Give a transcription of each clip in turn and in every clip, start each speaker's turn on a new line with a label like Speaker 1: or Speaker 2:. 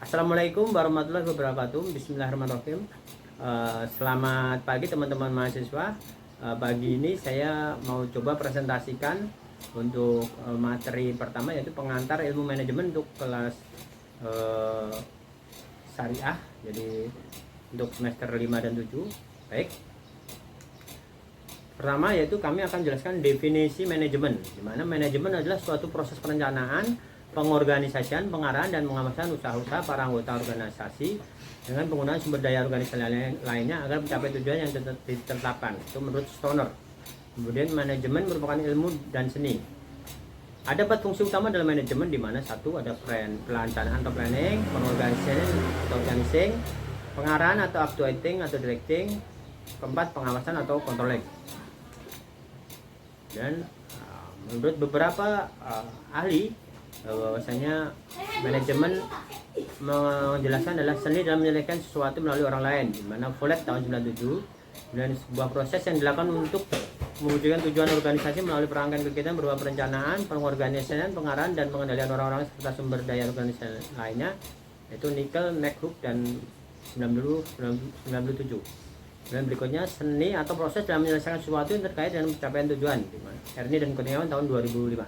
Speaker 1: Assalamualaikum warahmatullahi wabarakatuh. Bismillahirrahmanirrahim. Selamat pagi teman-teman mahasiswa. Pagi ini saya mau coba presentasikan untuk materi pertama, yaitu pengantar ilmu manajemen untuk kelas syariah. Jadi untuk semester 5 dan 7. Baik. Pertama yaitu kami akan jelaskan definisi manajemen, di mana manajemen adalah suatu proses perencanaan, pengorganisasian, pengarahan, dan pengawasan usaha-usaha para anggota organisasi dengan penggunaan sumber daya organisasi lainnya agar mencapai tujuan yang ditetapkan. Itu menurut Stoner. Kemudian manajemen merupakan ilmu dan seni. Ada 4 fungsi utama dalam manajemen, di mana satu ada perencanaan atau planning, pengorganisasian atau organizing, pengarahan atau actuating atau directing, keempat pengawasan atau controlling. Dan menurut beberapa ahli, bahwasanya manajemen menjelaskan adalah seni dalam menyelesaikan sesuatu melalui orang lain, di mana Follett tahun 97, dan sebuah proses yang dilakukan untuk mewujudkan tujuan organisasi melalui perangkat kegiatan berupa perencanaan, pengorganisasian, pengarahan, dan pengendalian orang-orang serta sumber daya organisasi lainnya, yaitu Nickel, McHugh, dan 97. Dan berikutnya seni atau proses dalam menyelesaikan sesuatu yang terkait dengan pencapaian tujuan, Ernie dan Kurniawan tahun 2005.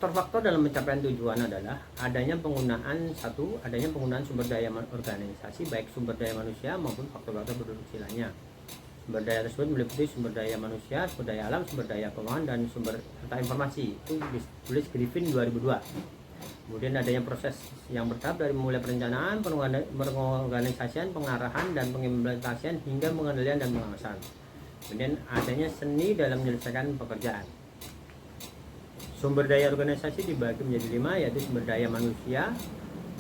Speaker 1: Faktor-faktor dalam pencapaian tujuan adalah adanya penggunaan sumber daya organisasi, baik sumber daya manusia maupun faktor-faktor produksi lainnya. Sumber daya tersebut meliputi sumber daya manusia, sumber daya alam, sumber daya keuangan, dan sumber serta informasi. Itu ditulis Griffin 2002. Kemudian adanya proses yang bertahap dari mulai perencanaan, pengorganisasian, pengarahan, dan pengimplementasian hingga pengendalian dan pengawasan. Kemudian adanya seni dalam menyelesaikan pekerjaan. Sumber daya organisasi dibagi menjadi 5, yaitu sumber daya manusia,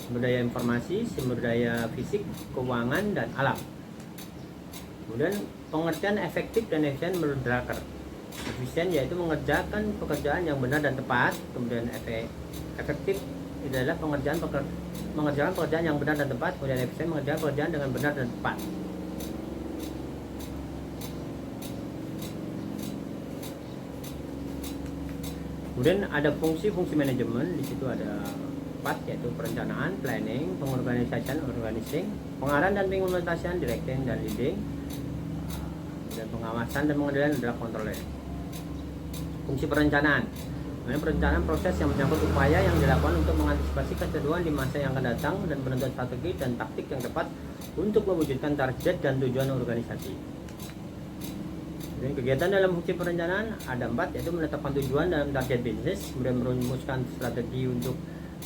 Speaker 1: sumber daya informasi, sumber daya fisik, keuangan, dan alam. Kemudian pengertian efektif dan efisien menurut Drucker. Efisien yaitu mengerjakan pekerjaan yang benar dan tepat. Kemudian efektif adalah mengerjakan pekerjaan yang benar dan tepat. Kemudian efisien mengerjakan pekerjaan dengan benar dan tepat. Kemudian ada fungsi-fungsi manajemen, di situ ada 4, yaitu perencanaan, planning, pengorganisasian, organizing, pengarahan dan pengimplementasian, directing dan leading, dan pengawasan dan pengendalian adalah controlling. Fungsi perencanaan. Perencanaan proses yang menyangkut upaya yang dilakukan untuk mengantisipasi keseruan di masa yang akan datang dan menentukan strategi dan taktik yang tepat untuk mewujudkan target dan tujuan organisasi. Dan kegiatan dalam fungsi perencanaan ada 4, yaitu menetapkan tujuan dalam target bisnis, kemudian merumuskan strategi untuk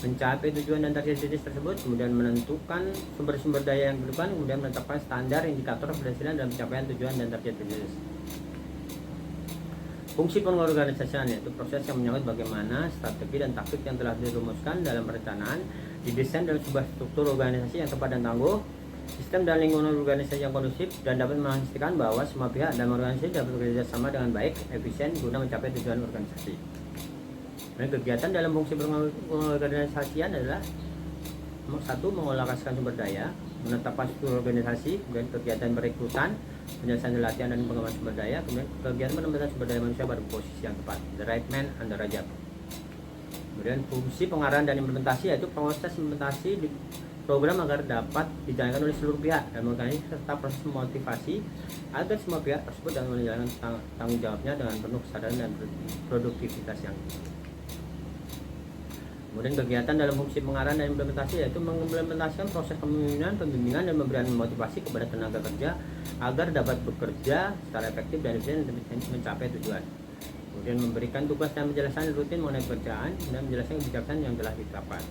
Speaker 1: mencapai tujuan dan target bisnis tersebut, kemudian menentukan sumber-sumber daya yang diperlukan, kemudian menetapkan standar indikator keberhasilan dalam pencapaian tujuan dan target bisnis. Fungsi pengorganisasian yaitu proses yang menyangkut bagaimana strategi dan taktik yang telah dirumuskan dalam perencanaan didesain dalam sebuah struktur organisasi yang tepat dan tangguh, sistem dan lingkungan organisasi yang kondusif, dan dapat memastikan bahwa semua pihak dalam organisasi dapat bekerja sama dengan baik, efisien guna mencapai tujuan organisasi. Dan kegiatan dalam fungsi pengorganisasian adalah 1. Mengalokasikan sumber daya, menetapkan struktur organisasi, kemudian kegiatan perekrutan, penyelesaian latihan dan pengembangan sumber daya, kemudian kegiatan penempatan sumber daya manusia pada posisi yang tepat, the right man and the right job. Kemudian fungsi pengarahan dan implementasi yaitu proses implementasi di program agar dapat dijalankan oleh seluruh pihak dan organisasi serta proses motivasi agar semua pihak tersebut dapat menjalankan tanggung jawabnya dengan penuh kesadaran dan produktivitas yang tinggi. Kemudian kegiatan dalam fungsi pengarahan dan implementasi yaitu mengimplementasikan proses kepemimpinan, pembimbingan, dan memberikan motivasi kepada tenaga kerja agar dapat bekerja secara efektif dan efisien untuk mencapai tujuan. Kemudian memberikan tugas dan penjelasan rutin mengenai pekerjaan dan menjelaskan kebijakan yang telah ditetapkan.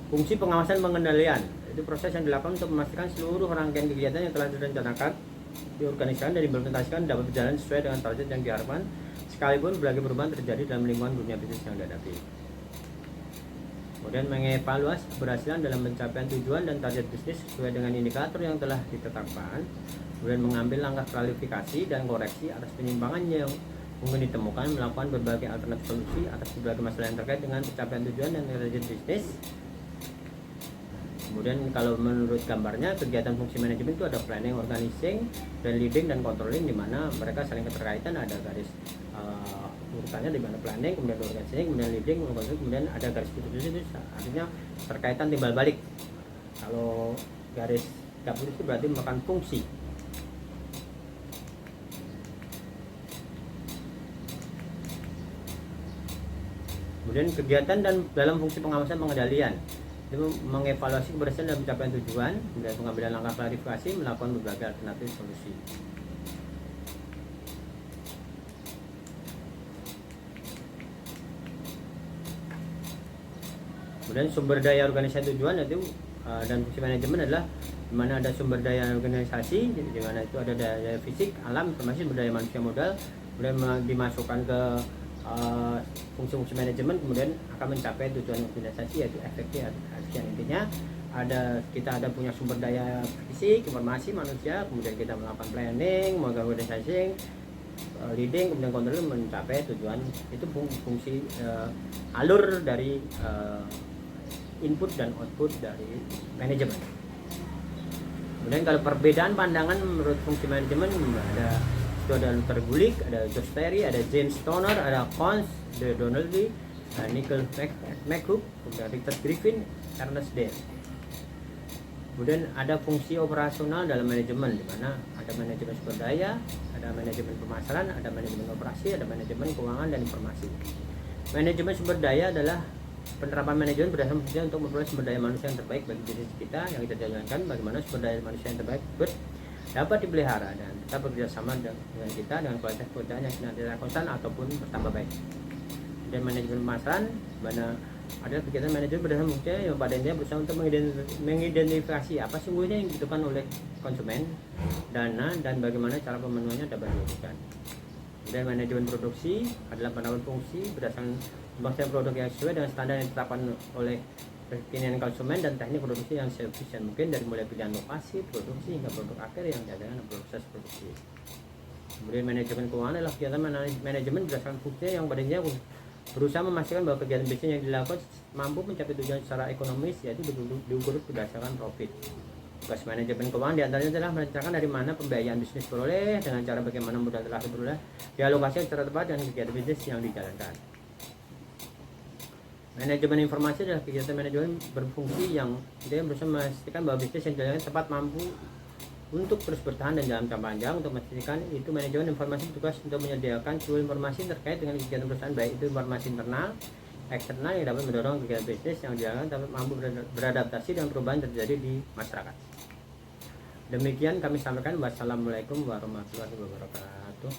Speaker 1: Fungsi pengawasan pengendalian itu proses yang dilakukan untuk memastikan seluruh rangkaian kegiatan yang telah direncanakan, diorganisasikan, dan diimplementasikan dapat berjalan sesuai dengan target yang diharapkan, sekalipun berbagai perubahan terjadi dalam lingkungan dunia bisnis yang dihadapi. Kemudian mengevaluasi keberhasilan dalam pencapaian tujuan dan target bisnis sesuai dengan indikator yang telah ditetapkan. Kemudian mengambil langkah klarifikasi dan koreksi atas penyimpangan yang mungkin ditemukan, melakukan berbagai alternatif solusi atas berbagai masalah yang terkait dengan pencapaian tujuan dan target bisnis. Kemudian kalau menurut gambarnya, kegiatan fungsi manajemen itu ada planning, organizing, dan leading, dan controlling, di mana mereka saling keterkaitan. Ada garis urutannya di mana planning, kemudian organizing, kemudian leading, kemudian ada garis putus itu artinya terkaitan timbal balik. Kalau garis dapur itu berarti merupakan fungsi. Kemudian kegiatan dan dalam fungsi pengawasan pengendalian itu mengevaluasi keberhasilan dan pencapaian tujuan, kemudian pengambilan langkah klarifikasi, melakukan berbagai alternatif solusi. Kemudian sumber daya organisasi tujuan itu dan fungsi manajemen adalah di mana ada sumber daya organisasi, di mana itu ada daya fisik, alam, informasi, sumber daya manusia modal, kemudian dimasukkan ke fungsi-fungsi manajemen, kemudian akan mencapai tujuan organisasi yaitu efektif. Intinya kita ada punya sumber daya fisik, informasi, manusia, kemudian kita melakukan planning, melakukan organizing, leading, kemudian kontrol mencapai tujuan. Itu fungsi alur dari input dan output dari manajemen. Kemudian kalau perbedaan pandangan menurut fungsi manajemen ada Luther Gulick, ada George Terry, ada James Stoner, ada Cons, De Donnelly, Nicole McHugh, kemudian Richard Griffin, Ernest Dale. Kemudian ada fungsi operasional dalam manajemen, di mana ada manajemen sumber daya, ada manajemen pemasaran, ada manajemen operasi, ada manajemen keuangan dan informasi. Manajemen sumber daya adalah penerapan manajemen berdasarkan fungsi untuk memperoleh sumber daya manusia yang terbaik bagi bisnis kita yang kita jalankan. Bagaimana sumber daya manusia yang terbaik dapat dipelihara dan tetap bekerja sama dengan kita dengan kualitas pekerjaan yang senantiasa konstan ataupun bertambah baik. Dan manajemen pemasaran, mana adalah kegiatan manajemen berdasarkan fungsi yang pada intinya berusaha untuk mengidentifikasi apa sungguhnya yang dibutuhkan oleh konsumen, dana, dan bagaimana cara pemenuhannya dapat dilakukan. Dan manajemen produksi adalah penerapan fungsi berdasarkan pembagian produk yang sesuai dengan standar yang ditetapkan oleh keinginan konsumen dan teknik produksi yang seefisien mungkin, dari mulai pilihan lokasi, produksi hingga produk akhir yang diadakan proses produksi. Kemudian manajemen keuangan adalah kegiatan manajemen berdasarkan fungsi yang pada intinya berusaha memastikan bahwa kegiatan bisnis yang dilakukan mampu mencapai tujuan secara ekonomis, yaitu diukur berdasarkan profit. Tugas manajemen keuangan diantaranya adalah merencanakan dari mana pembiayaan bisnis beroleh dengan cara bagaimana modal telah diperoleh dialokasi secara tepat dengan kegiatan bisnis yang dijalankan. Manajemen informasi adalah kegiatan manajemen berfungsi yang berusaha memastikan bahwa bisnis yang dijalankan tepat mampu untuk terus bertahan dan dalam jangka panjang. Untuk memastikan itu, manajemen informasi bertugas untuk menyediakan seluruh informasi terkait dengan kegiatan perusahaan, baik itu informasi internal, eksternal, yang dapat mendorong kegiatan bisnis yang dijalankan dapat mampu beradaptasi dengan perubahan terjadi di masyarakat. Demikian kami sampaikan. Wassalamualaikum warahmatullahi wabarakatuh.